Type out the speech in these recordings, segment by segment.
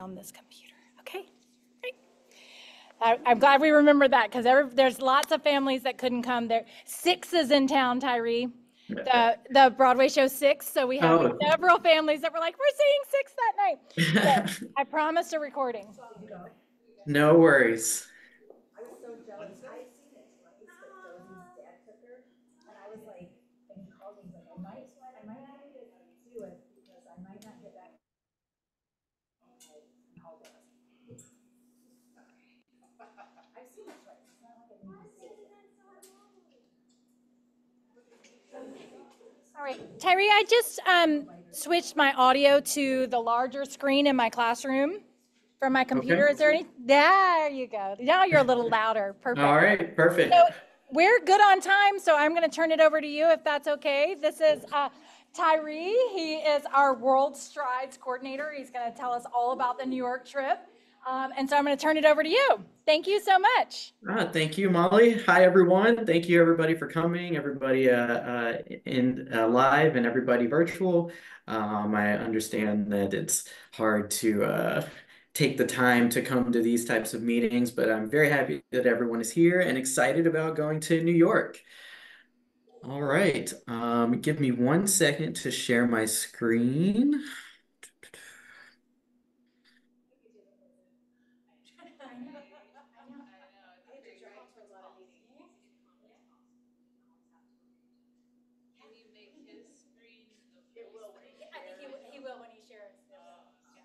on this computer. Okay, great. I'm glad we remembered that because there's lots of families that couldn't come. There, Six is in town, Tyree. The Broadway show Six. So we have several families that were like, we're seeing Six that night. So I promised a recording. No worries. I was so jealous. I seen it twice, but Josie's dad took her, and I was like, and he called me, he's like, I might not do it because I might not get back. I've seen it twice. It's not like I didn't see it. All right, Tyree, I just switched my audio to the larger screen in my classroom from my computer. Okay. Is there any? There you go. Now you're a little louder. Perfect. All right, perfect. So we're good on time, so I'm going to turn it over to you if that's okay. This is Tyree. He is our World Strides coordinator. He's going to tell us all about the New York trip. And so I'm going to turn it over to you. Thank you so much. Thank you, Molly. Hi, everyone. Thank you, everybody, for coming. Everybody in live and everybody virtual. I understand that it's hard to take the time to come to these types of meetings, but I'm very happy that everyone is here and excited about going to New York. All right. Give me 1 second to share my screen.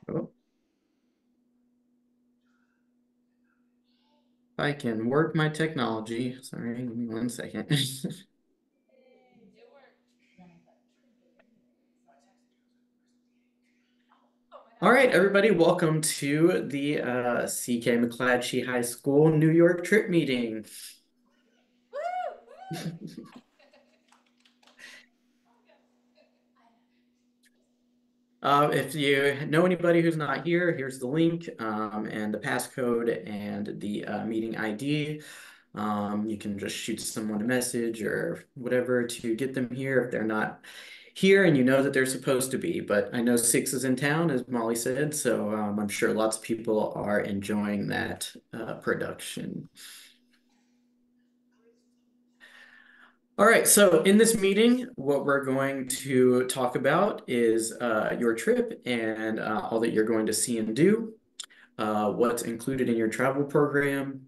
Oh. I can work my technology. Sorry, give me 1 second. All right, everybody, welcome to the C.K. McClatchy High School New York trip meeting. If you know anybody who's not here, here's the link and the passcode and the meeting ID. You can just shoot someone a message or whatever to get them here if they're not here and you know that they're supposed to be. But I know Six is in town, as Molly said, so I'm sure lots of people are enjoying that production. All right, so in this meeting, what we're going to talk about is your trip and all that you're going to see and do, what's included in your travel program,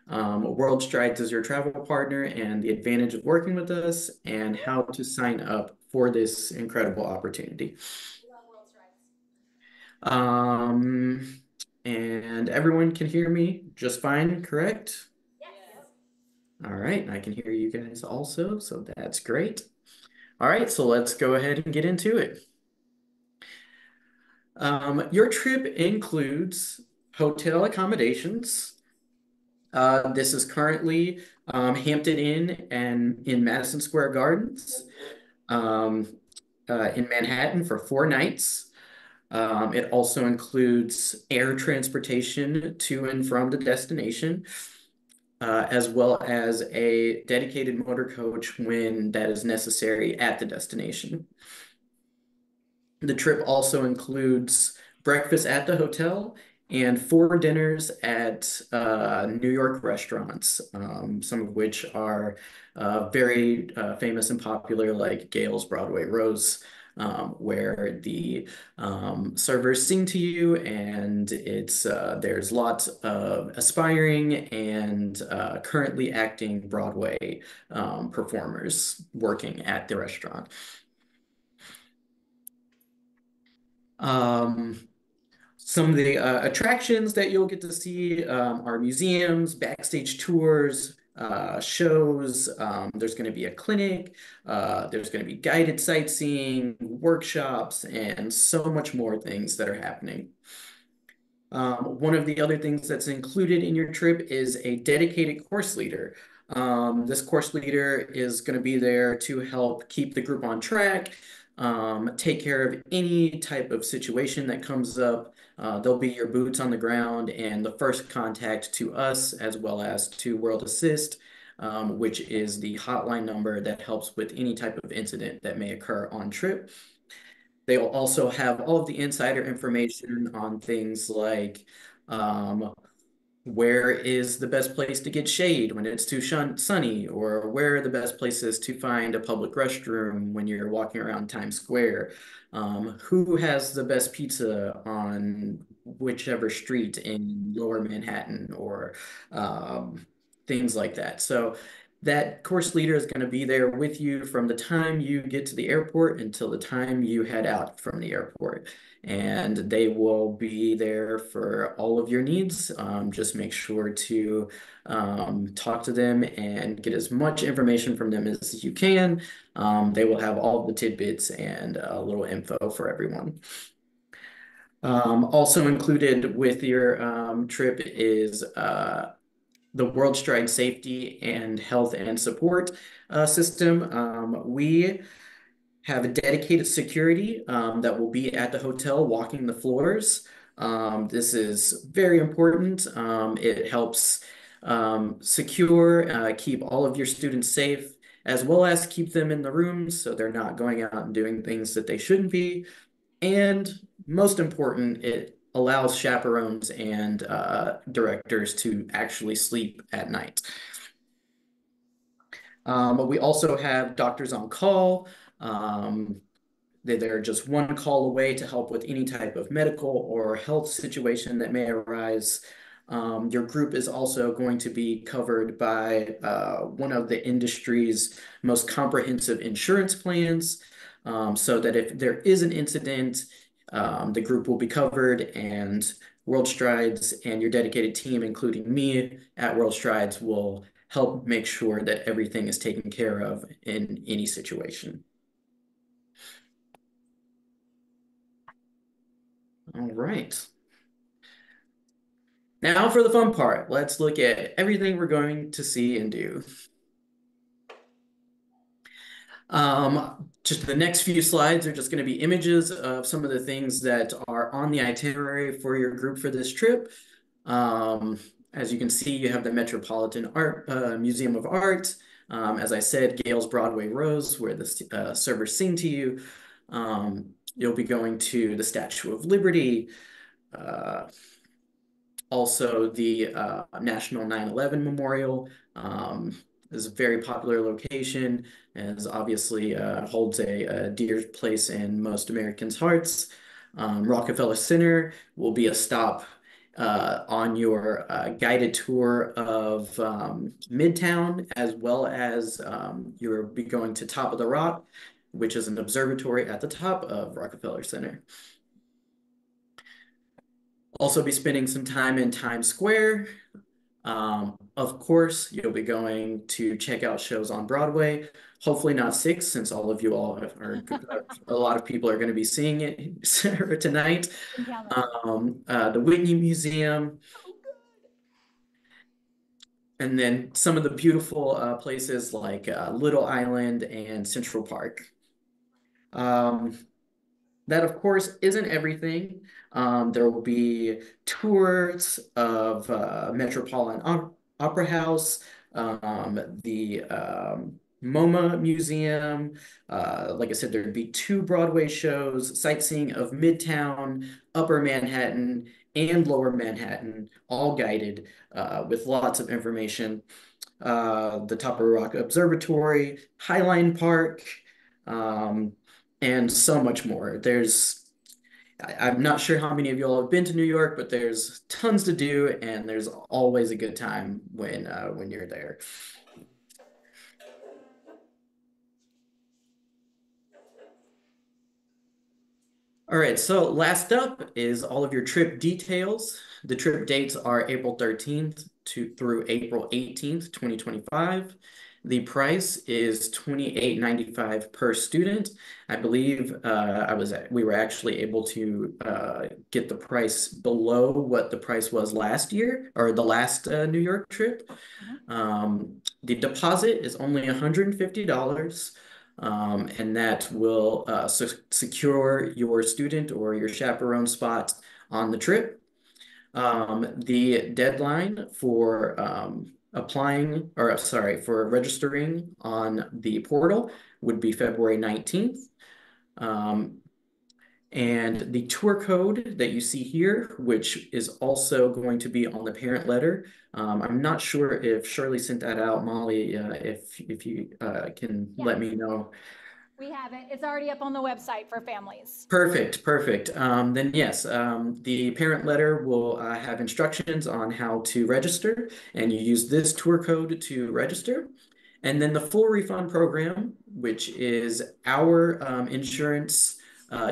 World Strides is your travel partner and the advantage of working with us, and how to sign up for this incredible opportunity. And everyone can hear me just fine, correct? All right, I can hear you guys also, so that's great. All right, so let's go ahead and get into it. Your trip includes hotel accommodations. This is currently Hampton Inn and in Madison Square Gardens in Manhattan for 4 nights. It also includes air transportation to and from the destination, as well as a dedicated motor coach when that is necessary at the destination. The trip also includes breakfast at the hotel and 4 dinners at New York restaurants, some of which are very famous and popular, like Gail's Broadway Rose, where the servers sing to you, and there's lots of aspiring and currently acting Broadway performers working at the restaurant. Some of the attractions that you'll get to see are museums, backstage tours, shows. There's going to be a clinic. There's going to be guided sightseeing, workshops, and so much more things that are happening. One of the other things that's included in your trip is a dedicated course leader. This course leader is going to be there to help keep the group on track, take care of any type of situation that comes up. They'll be your boots on the ground and the first contact to us as well as to World Assist, which is the hotline number that helps with any type of incident that may occur on trip. They will also have all of the insider information on things like where is the best place to get shade when it's too sunny, or where are the best places to find a public restroom when you're walking around Times Square. Who has the best pizza on whichever street in Lower Manhattan, or things like that. So that course leader is going to be there with you from the time you get to the airport until the time you head out from the airport. And they will be there for all of your needs. Just make sure to talk to them and get as much information from them as you can. They will have all the tidbits and a little info for everyone. Also included with your trip is the World Stride Safety and Health and Support system. We have a dedicated security that will be at the hotel walking the floors. This is very important. It helps keep all of your students safe, as well as keep them in the rooms so they're not going out and doing things that they shouldn't be. And most important, it allows chaperones and directors to actually sleep at night. But we also have doctors on call. They're just one call away to help with any type of medical or health situation that may arise. Your group is also going to be covered by one of the industry's most comprehensive insurance plans, so that if there is an incident, the group will be covered, and World Strides and your dedicated team, including me at World Strides, will help make sure that everything is taken care of in any situation. All right. Now for the fun part. Let's look at everything we're going to see and do. Just the next few slides are just going to be images of some of the things that are on the itinerary for your group for this trip. As you can see, you have the Metropolitan Museum of Art. As I said, Gale's Broadway Rose, where the servers sing to you. You'll be going to the Statue of Liberty, also the National 9/11 Memorial. Is a very popular location, and obviously holds a dear place in most Americans' hearts. Rockefeller Center will be a stop on your guided tour of Midtown, as well as you'll be going to Top of the Rock, which is an observatory at the top of Rockefeller Center. Also be spending some time in Times Square. Of course, you'll be going to check out shows on Broadway. Hopefully not Six, since all of you all are, a lot of people are going to be seeing it tonight. The Whitney Museum. And then some of the beautiful places like Little Island and Central Park. That, of course, isn't everything. There will be tours of Metropolitan Opera House, the MoMA Museum. Like I said, there'd be 2 Broadway shows, sightseeing of Midtown, Upper Manhattan, and Lower Manhattan, all guided with lots of information. The Top of Rock Observatory, Highline Park, and so much more. I'm not sure how many of you all have been to New York, but there's tons to do, and there's always a good time when you're there. All right, so last up is all of your trip details. The trip dates are April 13th through April 18th, 2025. The price is $28.95 per student. I believe we were actually able to get the price below what the price was last year, or the last New York trip. The deposit is only $150. And that will secure your student or your chaperone spot on the trip. The deadline for for registering on the portal would be February 19th. And the tour code that you see here, which is also going to be on the parent letter. I'm not sure if Shirley sent that out, Molly, if you can let me know. We have it. It's already up on the website for families. Perfect, perfect. Then yes, the parent letter will have instructions on how to register, and you use this tour code to register. And then the full refund program, which is our insurance,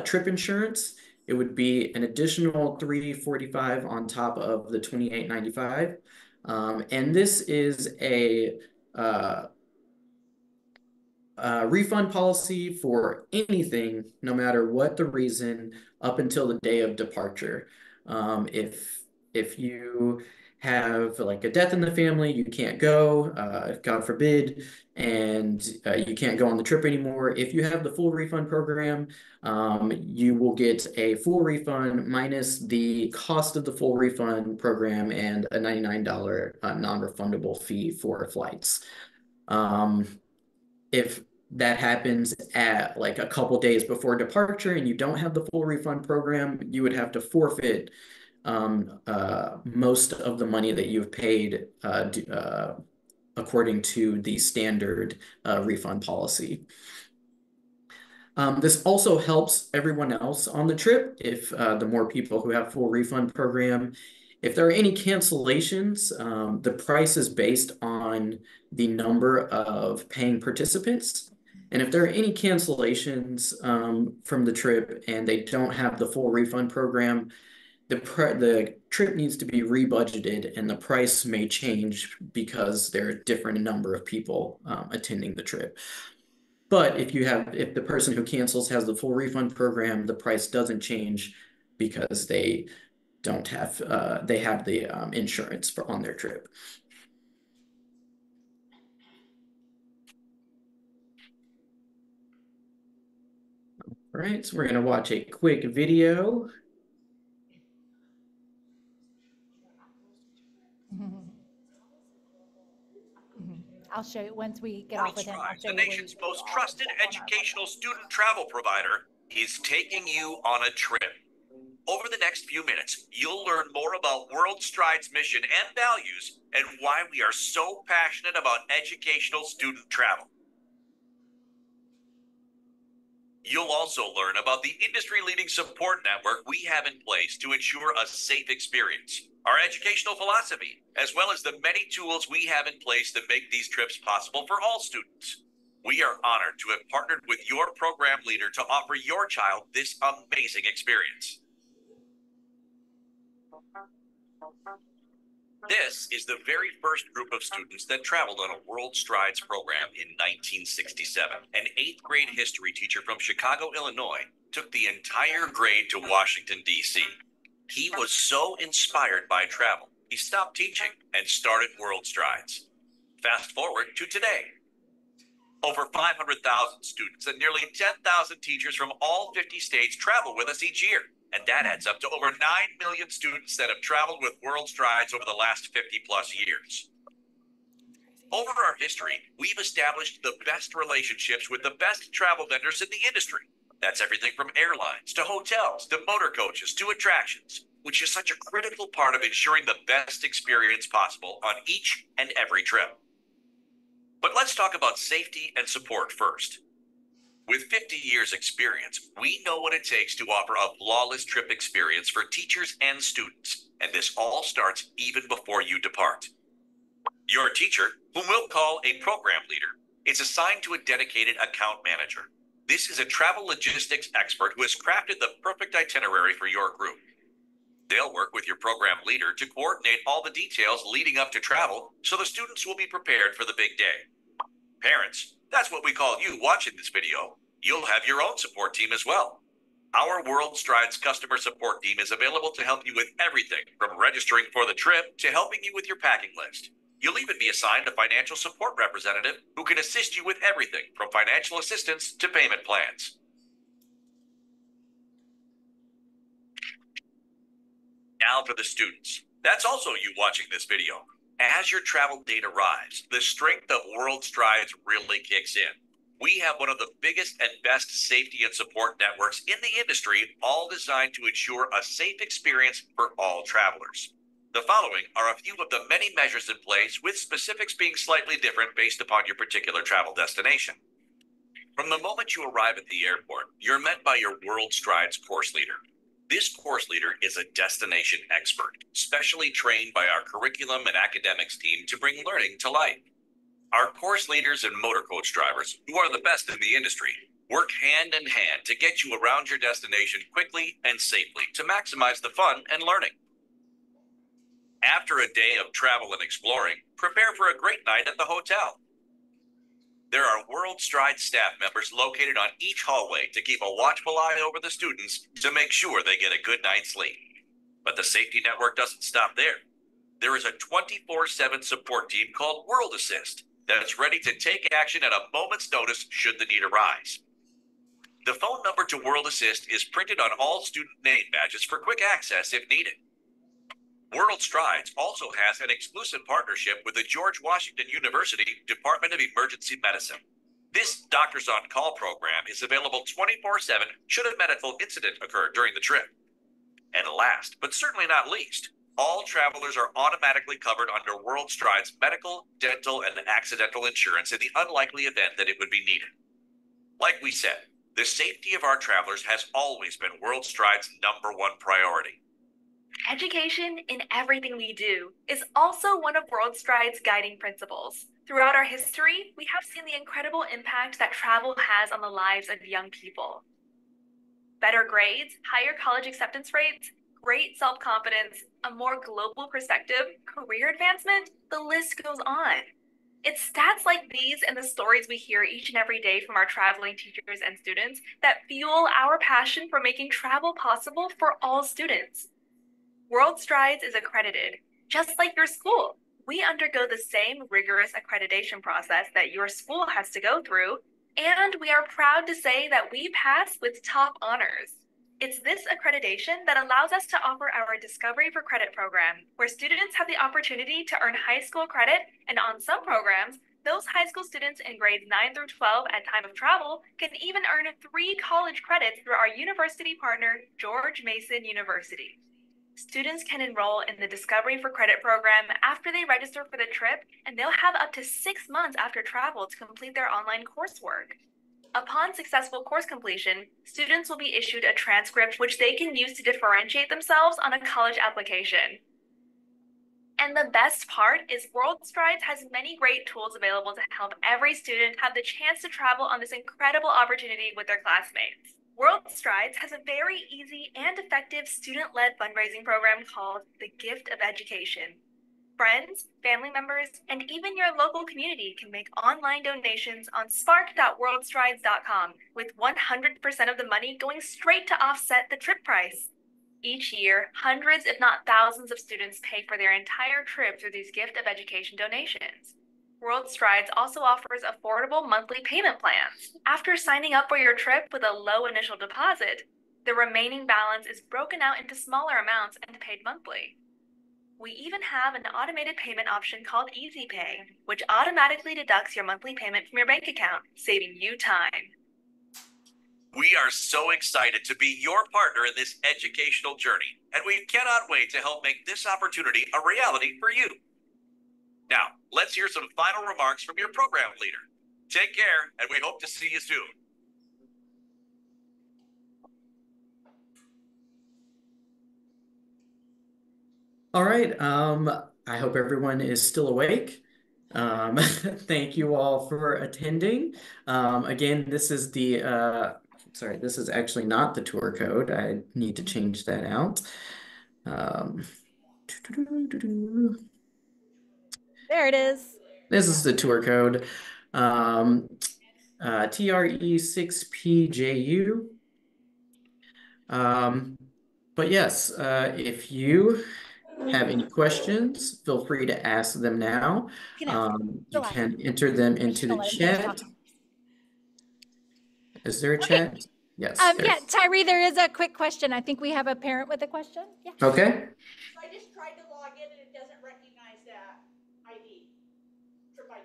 trip insurance, it would be an additional $345 on top of the $28.95. And this is a refund policy for anything, no matter what the reason, up until the day of departure. If you have like a death in the family, you can't go, God forbid, and you can't go on the trip anymore. If you have the full refund program, you will get a full refund minus the cost of the full refund program and a $99 non-refundable fee for flights. If that happens at like a couple days before departure and you don't have the full refund program, you would have to forfeit most of the money that you've paid according to the standard refund policy. This also helps everyone else on the trip if the more people who have full refund program. If there are any cancellations, the price is based on the number of paying participants. And if there are any cancellations from the trip and they don't have the full refund program, the trip needs to be rebudgeted and the price may change because there are a different number of people attending the trip. But if the person who cancels has the full refund program, the price doesn't change because they don't have they have the insurance on their trip. All right, so we're gonna watch a quick video. I'll show you once we get off with him. I'll show The you where nation's you go most all trusted on our educational student travel provider is taking you on a trip. Over the next few minutes, you'll learn more about World Stride's mission and values and why we are so passionate about educational student travel. You'll also learn about the industry-leading support network we have in place to ensure a safe experience, our educational philosophy, as well as the many tools we have in place to make these trips possible for all students. We are honored to have partnered with your program leader to offer your child this amazing experience. This is the very first group of students that traveled on a World Strides program in 1967. An 8th grade history teacher from Chicago, Illinois, took the entire grade to Washington, D.C. He was so inspired by travel, he stopped teaching and started World Strides. Fast forward to today. Over 500,000 students and nearly 10,000 teachers from all 50 states travel with us each year. And that adds up to over 9 million students that have traveled with World Strides over the last 50 plus years. Over our history, we've established the best relationships with the best travel vendors in the industry. That's everything from airlines to hotels to motor coaches to attractions, which is such a critical part of ensuring the best experience possible on each and every trip. But let's talk about safety and support first. With 50 years experience, we know what it takes to offer a flawless trip experience for teachers and students, and this all starts even before you depart. Your teacher, whom we'll call a program leader, is assigned to a dedicated account manager. This is a travel logistics expert who has crafted the perfect itinerary for your group. They'll work with your program leader to coordinate all the details leading up to travel so the students will be prepared for the big day. Parents, that's what we call you watching this video. You'll have your own support team as well. Our World Strides customer support team is available to help you with everything from registering for the trip to helping you with your packing list. You'll even be assigned a financial support representative who can assist you with everything from financial assistance to payment plans. Now for the students. That's also you watching this video. As your travel date arrives, the strength of World Strides really kicks in. We have one of the biggest and best safety and support networks in the industry, all designed to ensure a safe experience for all travelers. The following are a few of the many measures in place, with specifics being slightly different based upon your particular travel destination. From the moment you arrive at the airport, you're met by your World Strides course leader. This course leader is a destination expert, specially trained by our curriculum and academics team to bring learning to life. Our course leaders and motor coach drivers, who are the best in the industry, work hand in hand to get you around your destination quickly and safely to maximize the fun and learning. After a day of travel and exploring, prepare for a great night at the hotel. There are World Stride staff members located on each hallway to keep a watchful eye over the students to make sure they get a good night's sleep. But the safety network doesn't stop there. There is a 24/7 support team called World Assist that's ready to take action at a moment's notice should the need arise. The phone number to World Assist is printed on all student name badges for quick access if needed. World Strides also has an exclusive partnership with the George Washington University Department of Emergency Medicine. This Doctors on Call program is available 24/7 should a medical incident occur during the trip. And last, but certainly not least, all travelers are automatically covered under World Strides medical, dental, and accidental insurance in the unlikely event that it would be needed. Like we said, the safety of our travelers has always been World Strides' #1 priority. Education in everything we do is also one of World Stride's guiding principles. Throughout our history, we have seen the incredible impact that travel has on the lives of young people. Better grades, higher college acceptance rates, great self-confidence, a more global perspective, career advancement, the list goes on. It's stats like these and the stories we hear each and every day from our traveling teachers and students that fuel our passion for making travel possible for all students. World Strides is accredited, just like your school. We undergo the same rigorous accreditation process that your school has to go through, and we are proud to say that we pass with top honors. It's this accreditation that allows us to offer our Discovery for Credit program, where students have the opportunity to earn high school credit, and on some programs, those high school students in grades 9 through 12 at time of travel can even earn 3 college credits through our university partner, George Mason University. Students can enroll in the Discovery for Credit program after they register for the trip, and they'll have up to 6 months after travel to complete their online coursework. Upon successful course completion, students will be issued a transcript which they can use to differentiate themselves on a college application. And the best part is World Strides has many great tools available to help every student have the chance to travel on this incredible opportunity with their classmates. World Strides has a very easy and effective student-led fundraising program called the Gift of Education. Friends, family members, and even your local community can make online donations on spark.worldstrides.com, with 100% of the money going straight to offset the trip price. Each year, hundreds if not thousands of students pay for their entire trip through these Gift of Education donations. World Strides also offers affordable monthly payment plans. After signing up for your trip with a low initial deposit, the remaining balance is broken out into smaller amounts and paid monthly. We even have an automated payment option called Easy Pay, which automatically deducts your monthly payment from your bank account, saving you time. We are so excited to be your partner in this educational journey, and we cannot wait to help make this opportunity a reality for you. Now, let's hear some final remarks from your program leader. Take care, and we hope to see you soon. All right. I hope everyone is still awake. Thank you all for attending. Again, this is the sorry, this is actually not the tour code. I need to change that out. There it is. This is the tour code. TRE6PJU. But yes, if you have any questions, feel free to ask them now. You can enter them into the chat. Is there a chat? Yes. Yeah, Tyree, there is a quick question. I think we have a parent with a question. Yeah. Okay. I just tried to log in and it doesn't recognize that ID, trip ID.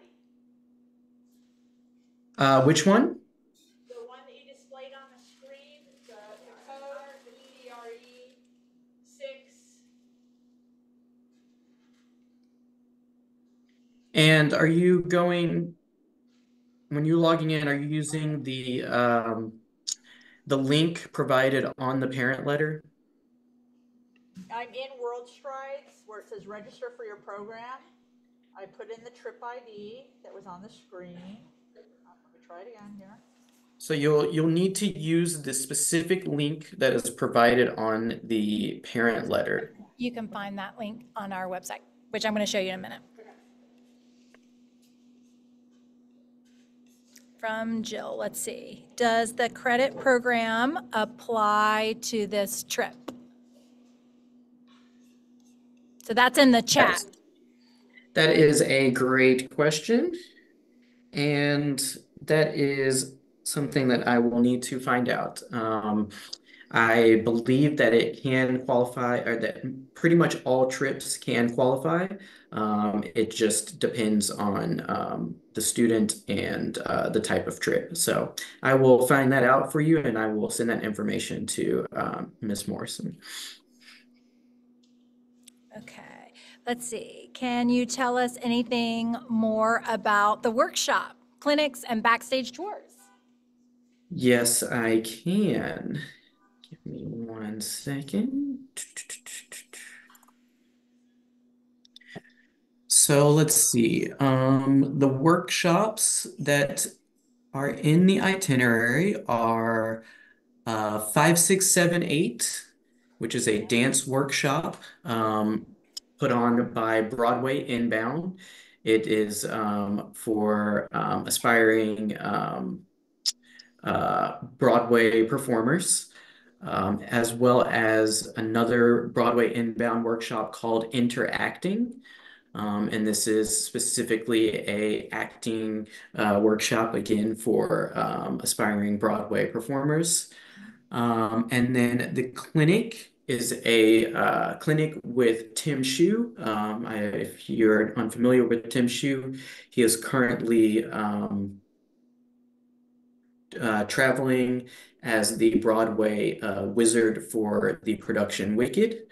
Which one? The one that you displayed on the screen, the code, the EDRE 6. And are you going, when you're logging in, are you using the link provided on the parent letter? I'm in World Strides where it says register for your program. I put in the trip ID that was on the screen. Let me try it again here. So you'll need to use the specific link that is provided on the parent letter. You can find that link on our website, which I'm going to show you in a minute. From Jill, let's see. Does the credit program apply to this trip? So that's in the chat. That is a great question. And that is something that I will need to find out. I believe that it can qualify, or that pretty much all trips can qualify. It just depends on the student and the type of trip. So I will find that out for you, and I will send that information to Ms. Morrison. Okay, let's see. Can you tell us anything more about the workshop, clinics, and backstage tours? Yes, I can. Give me 1 second. So let's see. The workshops that are in the itinerary are 5, 6, 7, 8, which is a dance workshop put on by Broadway Inbound. It is for aspiring Broadway performers, as well as another Broadway Inbound workshop called Interacting. And this is specifically a acting workshop, again, for aspiring Broadway performers. And then the clinic is a clinic with Tim Shu. If you're unfamiliar with Tim Shu, he is currently traveling as the Broadway wizard for the production Wicked.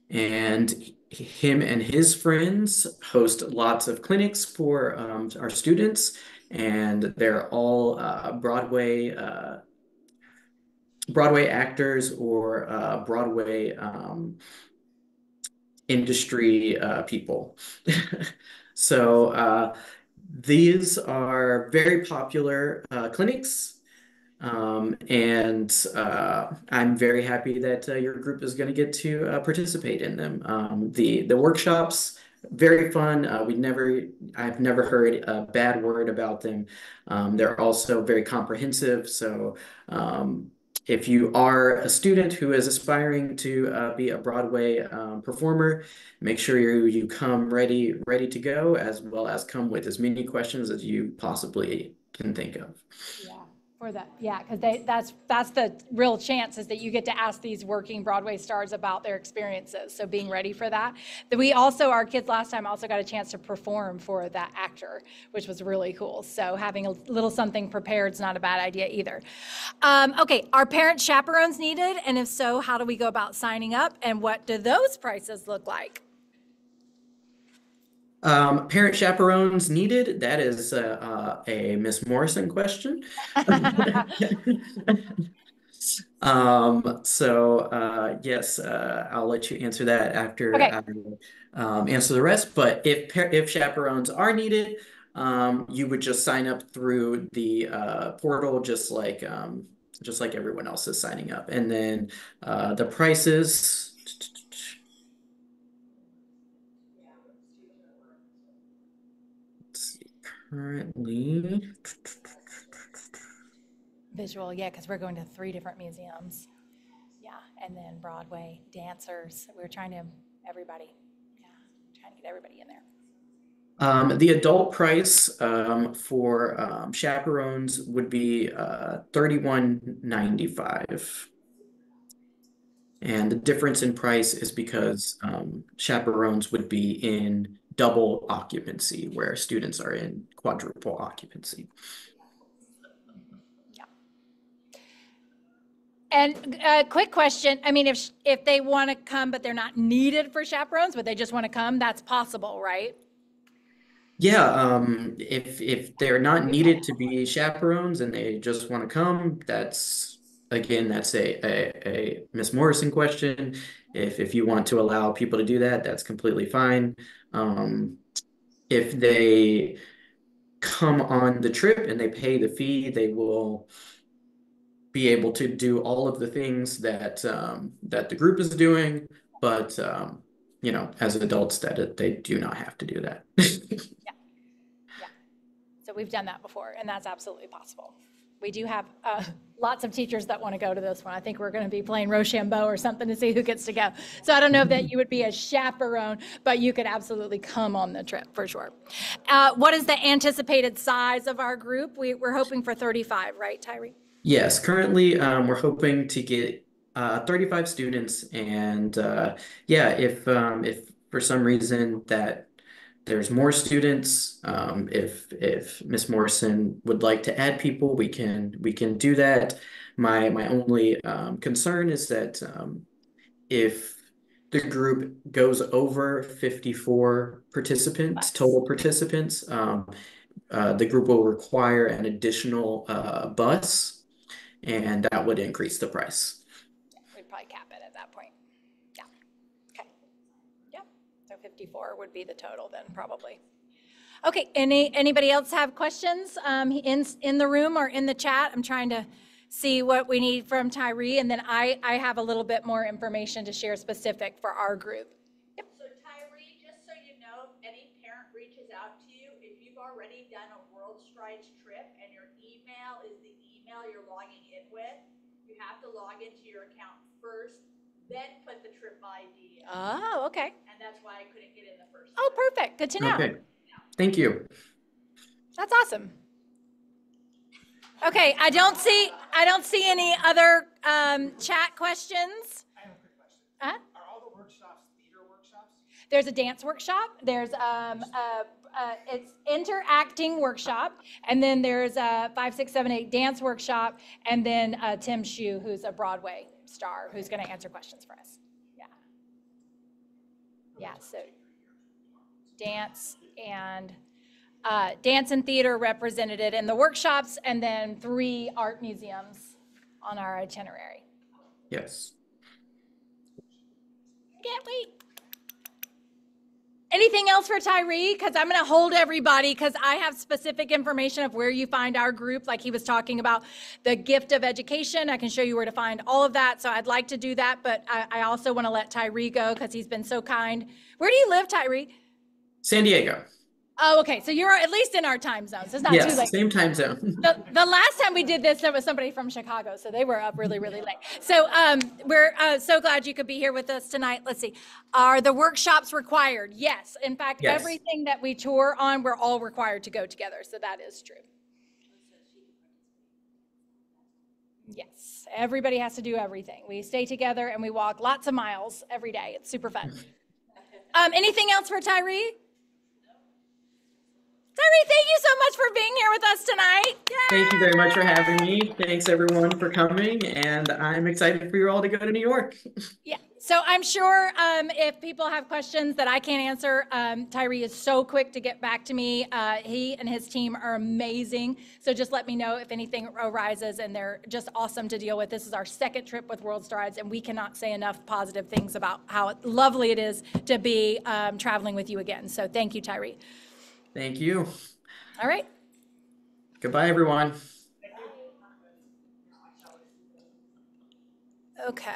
And him and his friends host lots of clinics for our students, and they're all Broadway actors or Broadway industry people. So these are very popular clinics. And I'm very happy that your group is going to get to participate in them. The workshops, very fun. I've never heard a bad word about them. They're also very comprehensive. So if you are a student who is aspiring to be a Broadway performer, make sure you come ready to go, as well as come with as many questions as you possibly can think of. Yeah. For that, yeah, because that's the real chance, is that you get to ask these working Broadway stars about their experiences. So being ready for that. Our kids last time also got a chance to perform for that actor, which was really cool. So having a little something prepared is not a bad idea either. Okay, are parent chaperones needed? And if so, how do we go about signing up? And what do those prices look like? Parent chaperones needed. That is a Miss Morrison question. Yes, I'll let you answer that after Okay. I answer the rest. But if chaperones are needed, you would just sign up through the portal, just like everyone else is signing up, and then the prices. Currently, Visual, yeah, because we're going to 3 different museums. Yeah, and then Broadway dancers. We're trying to everybody. Yeah, trying to get everybody in there. The adult price for chaperones would be $31.95. And the difference in price is because chaperones would be in double occupancy, where students are in quadruple occupancy. And quick question, I mean, if they want to come, but they're not needed for chaperones, but they just want to come, that's possible, right? Yeah, if they're not needed to be chaperones and they just want to come, that's again, that's a Miss Morrison question. If you want to allow people to do that, that's completely fine. If they come on the trip and they pay the fee, they will be able to do all of the things that that the group is doing, but you know, as adults, that they do not have to do that. Yeah. So we've done that before, and that's absolutely possible. We do have lots of teachers that want to go to this one. I think we're going to be playing Rochambeau or something to see who gets to go. So I don't know if that you would be a chaperone, but you could absolutely come on the trip for sure. What is the anticipated size of our group? We're hoping for 35, right, Tyree? Yes, currently we're hoping to get 35 students, and yeah, if for some reason that there's more students, if Miss Morrison would like to add people, we can do that. My only concern is that if the group goes over 54 participants, total participants, the group will require an additional bus, and that would increase the price. We'd probably cap it at that point. Yeah. Okay. Yeah. So 54 would be the total then, probably. Okay. Anybody else have questions in the room or in the chat? I'm trying to see what we need from Tyree, and then I have a little bit more information to share specific for our group. So Tyree, just so you know, if any parent reaches out to you, if you've already done a World Strides trip and your email is the email you're logging in with, you have to log into your account first, then put the trip ID in. Oh, okay. And that's why I couldn't get in the first Oh, time. perfect. Good to know. Okay, thank you. That's awesome. Okay, I don't see any other chat questions. I have a quick question. Huh? Are all the workshops theater workshops? There's a dance workshop. There's it's interacting workshop, and then there's a 5, 6, 7, 8 dance workshop, and then Tim Shue, who's a Broadway star, who's going to answer questions for us. Yeah. Yeah. So dance and theater represented in the workshops, and then 3 art museums on our itinerary. Yes. Can't wait. Anything else for Tyree? Because I'm going to hold everybody because I have specific information of where you find our group, like he was talking about the gift of education. I can show you where to find all of that. So I'd like to do that, but I also want to let Tyree go because he's been so kind. Where do you live, Tyree? San Diego. Oh, okay. So you're at least in our time zone. So it's not too Yes, late. same time zone. The last time we did this, there was somebody from Chicago, so they were up really, really late. So we're so glad you could be here with us tonight. Let's see. Are the workshops required? Yes. In fact, Yes. everything that we tour on, we're all required to go together. So that is true. Yes. Everybody has to do everything. We stay together and we walk lots of miles every day. It's super fun. Anything else for Tyree? Tyree, thank you so much for being here with us tonight. Yay! Thank you very much for having me. Thanks everyone for coming, and I'm excited for you all to go to New York. Yeah, so I'm sure if people have questions that I can't answer, Tyree is so quick to get back to me. He and his team are amazing. So just let me know if anything arises, and they're just awesome to deal with. This is our second trip with World Strides, and we cannot say enough positive things about how lovely it is to be traveling with you again. So thank you, Tyree. Thank you. All right. Goodbye, everyone. Okay.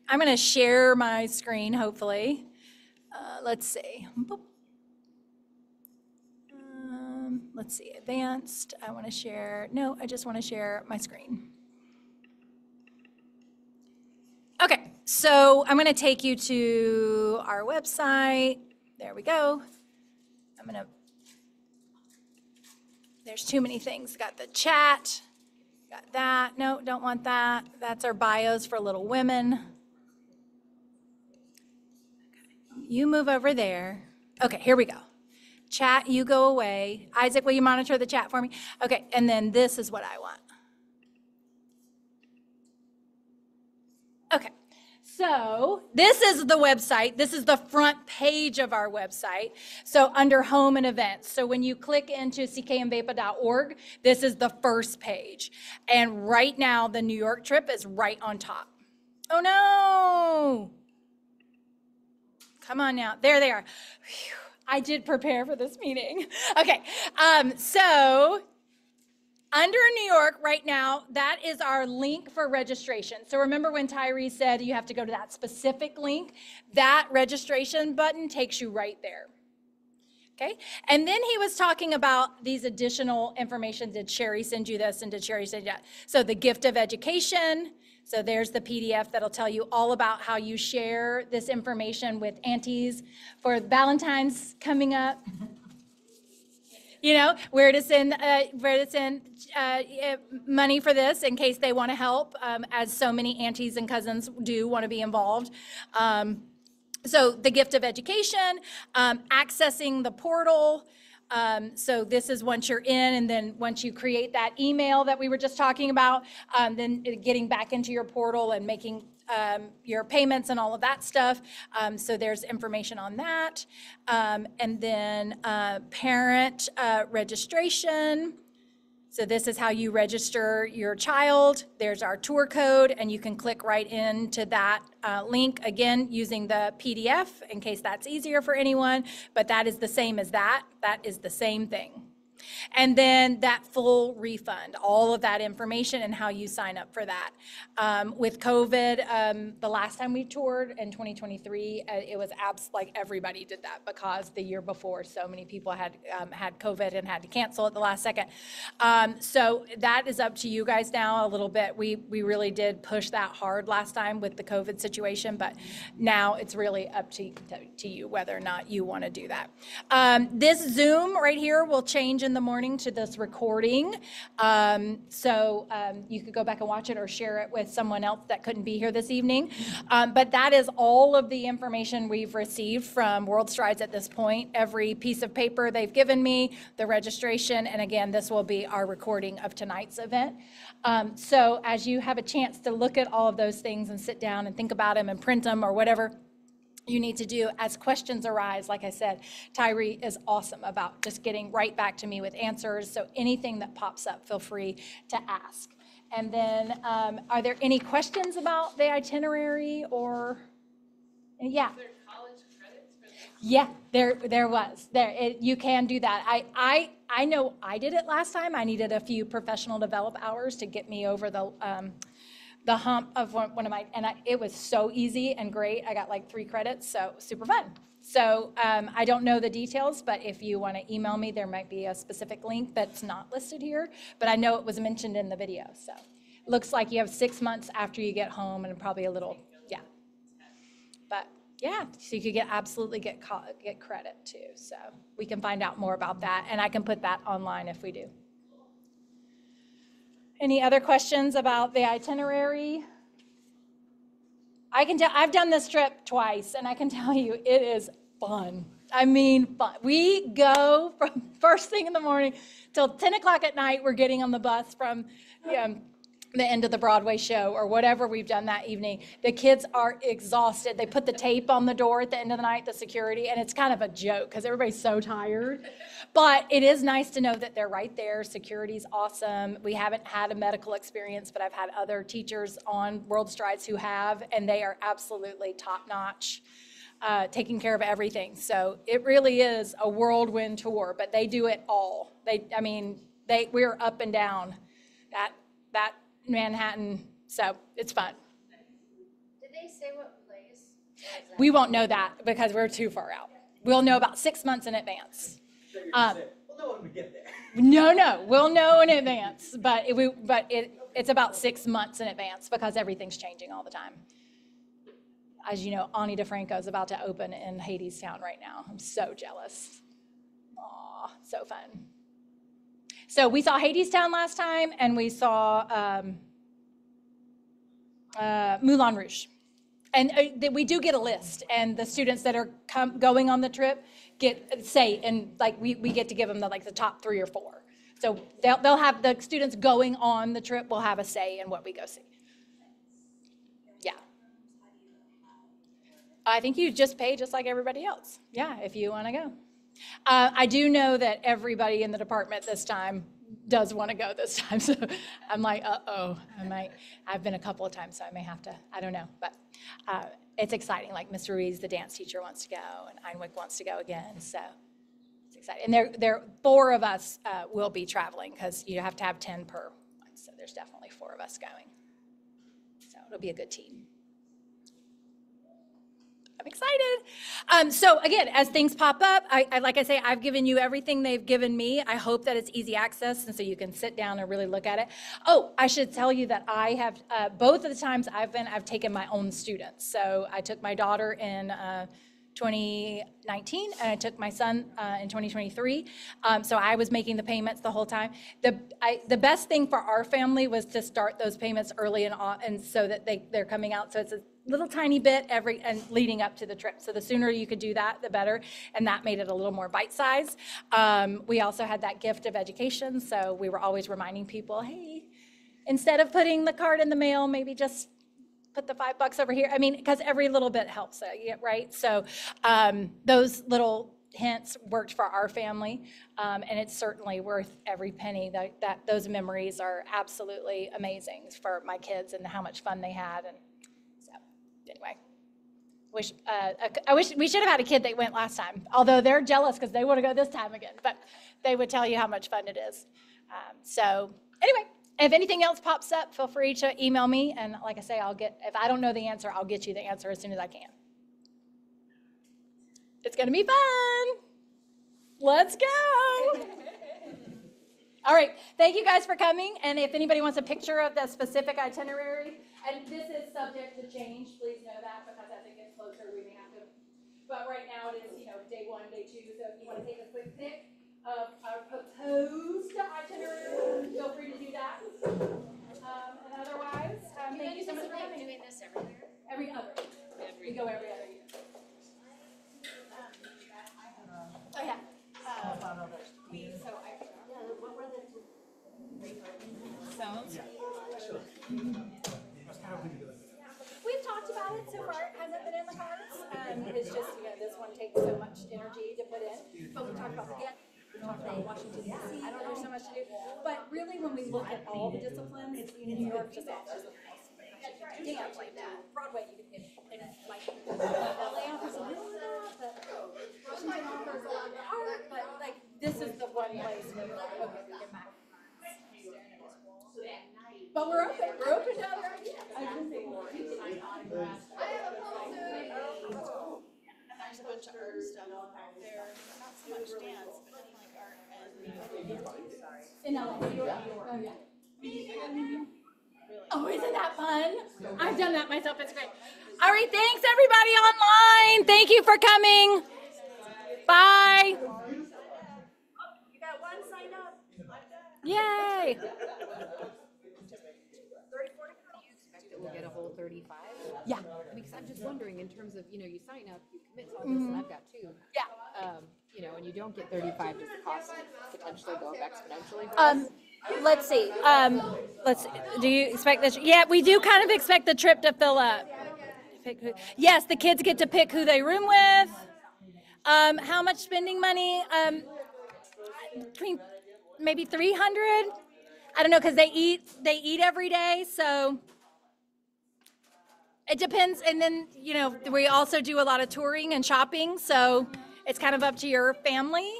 I'm going to share my screen, hopefully. Let's see. Let's see. Advanced. I want to share. No, I just want to share my screen. Okay. So I'm going to take you to our website. There we go. I'm going to. There's too many things. Got the chat, got that. No, don't want that. That's our bios for Little Women. Okay. You move over there. Okay, here we go. Chat, you go away. Isaac, will you monitor the chat for me? Okay, and then this is what I want. So this is the website. This is the front page of our website. So under home and events. So when you click into ckmvapa.org, this is the first page. And right now the New York trip is right on top. Oh no. Come on now. There they are. Whew. I did prepare for this meeting. Okay. So under New York right now, that is our link for registration. So remember when Tyree said you have to go to that specific link? That registration button takes you right there. Okay, and then he was talking about these additional information. Did Sherry send you this and did Sherry send you that? So the gift of education. So there's the PDF that'll tell you all about how you share this information with aunties for Valentine's coming up. You know, where to send money for this in case they want to help, as so many aunties and cousins do want to be involved. So the gift of education, accessing the portal. So this is once you're in, and then once you create that email that we were just talking about, then getting back into your portal and making your payments and all of that stuff. So there's information on that. And then parent registration. So this is how you register your child. There's our tour code, and you can click right into that link, again, using the PDF in case that's easier for anyone, but that is the same as that. That is the same thing. And then that full refund, all of that information and how you sign up for that. With COVID, the last time we toured in 2023, it was like everybody did that because the year before so many people had had COVID and had to cancel at the last second. So that is up to you guys now a little bit. We really did push that hard last time with the COVID situation, but now it's really up to you whether or not you want to do that. This Zoom right here will change in the morning to this recording. So you could go back and watch it or share it with someone else that couldn't be here this evening. But that is all of the information we've received from World Strides at this point. Every piece of paper they've given me, the registration, and again, this will be our recording of tonight's event. So as you have a chance to look at all of those things and sit down and think about them and print them or whatever you need to do as questions arise. Like I said, Tyree is awesome about just getting right back to me with answers. So anything that pops up, feel free to ask. And then are there any questions about the itinerary or, yeah. Is there college credits for this? Yeah, there was. You can do that. I know I did it last time. I needed a few professional develop hours to get me over the hump of one of my, and it was so easy and great. I got like 3 credits, so super fun. So I don't know the details, but if you want to email me, there might be a specific link that's not listed here, but I know it was mentioned in the video. So looks like you have 6 months after you get home and probably a little, yeah. But yeah, so you could absolutely get credit too. So we can find out more about that, and I can put that online if we do. Any other questions about the itinerary? I can tell, I've done this trip twice, and I can tell you it is fun. I mean, fun. We go from first thing in the morning till 10 o'clock at night. We're getting on the bus from the end of the Broadway show or whatever we've done that evening. The kids are exhausted. They put the tape on the door at the end of the night, the security, and it's kind of a joke because everybody's so tired. But it is nice to know that they're right there. Security's awesome. We haven't had a medical experience, but I've had other teachers on World Strides who have, and they are absolutely top-notch, taking care of everything. So it really is a whirlwind tour, but they do it all. We're up and down that Manhattan, so it's fun. Did they say what place? We won't know that because we're too far out. We'll know about 6 months in advance. So you're gonna say, we'll know when we get there. No, we'll know in advance, but it's about 6 months in advance because everything's changing all the time. As you know, Ani DeFranco is about to open in Hadestown right now. I'm so jealous. Aw, so fun. So we saw Hadestown last time, and we saw Moulin Rouge. And we do get a list, and the students that are going on the trip get say, and like we get to give them the top 3 or 4. So they'll have the students going on the trip will have a say in what we go see. Yeah. I think you just pay just like everybody else. Yeah, if you want to go. I do know that everybody in the department this time does want to go this time. So I'm like, uh-oh, I've been a couple of times, so I may have to, I don't know. But it's exciting. Like Mr. Ruiz, the dance teacher, wants to go, and Einwick wants to go again. So it's exciting. And there 4 of us will be traveling because you have to have 10 per one. So there's definitely 4 of us going. So it'll be a good team. I'm excited. So again, as things pop up, I like I say, I've given you everything they've given me. I hope that it's easy access, and so you can sit down and really look at it. Oh, I should tell you that I have, both of the times I've taken my own students. So I took my daughter in 2019, and I took my son in 2023. So I was making the payments the whole time. The best thing for our family was to start those payments early and so that they're coming out. So it's a little tiny bit and leading up to the trip. So the sooner you could do that, the better. And that made it a little more bite-sized. We also had that gift of education. So we were always reminding people, hey, instead of putting the card in the mail, maybe just put the $5 over here. I mean, because every little bit helps, right? So those little hints worked for our family, and it's certainly worth every penny. That those memories are absolutely amazing for my kids and how much fun they had. And so, anyway, I wish we should have had a kid that went last time. Although they're jealous because they want to go this time again, but they would tell you how much fun it is. So anyway. If anything else pops up, feel free to email me. And like I say, if I don't know the answer, I'll get you the answer as soon as I can. It's going to be fun. Let's go. All right. Thank you guys for coming. And if anybody wants a picture of the specific itinerary, and this is subject to change, please know that, because as it gets closer, we may have to. But right now it is, day 1, day 2. So if you want to take a quick pic of our proposed itinerary, feel free to do that. And otherwise, thank you so much for coming. Doing this everywhere? Every other. We go every other year. Oh yeah. We've talked about it so far. It hasn't been in the cards. It's just this one takes so much energy to put in. But we talked about we talked about Washington D.C. I don't know, there's so much to do. But really, when we look at all the disciplines, New York just offers dance like that. Broadway, you can like LA offers a little of that, but Washington offers a lot of art. But like this is the one place where we're like, okay, we can max. But we're open. We're open to other ideas. There's a bunch of art stuff out there, not so much dance, but like art and In LA. Oh yeah. Oh, isn't that fun? I've done that myself. It's great. All right, thanks everybody online. Thank you for coming. Bye. You got one signed up. Yay. We'll get a whole 35? Yeah. Because I'm just wondering, in terms of, you sign up, you commit to all this, and I've got 2. Yeah. And you don't get 35, does the cost potentially go up exponentially for us? Let's see. Do you expect this? Yeah, we do kind of expect the trip to fill up. Yes, the kids get to pick who they room with. How much spending money? Between maybe 300. I don't know, because they eat every day, so it depends. And then we also do a lot of touring and shopping, so it's kind of up to your family.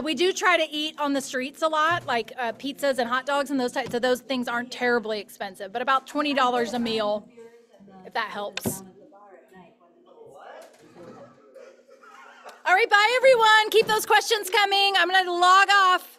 We do try to eat on the streets a lot, like pizzas and hot dogs and those types. So those things aren't terribly expensive, but about $20 a meal, if that helps. All right, bye everyone. Keep those questions coming. I'm going to log off.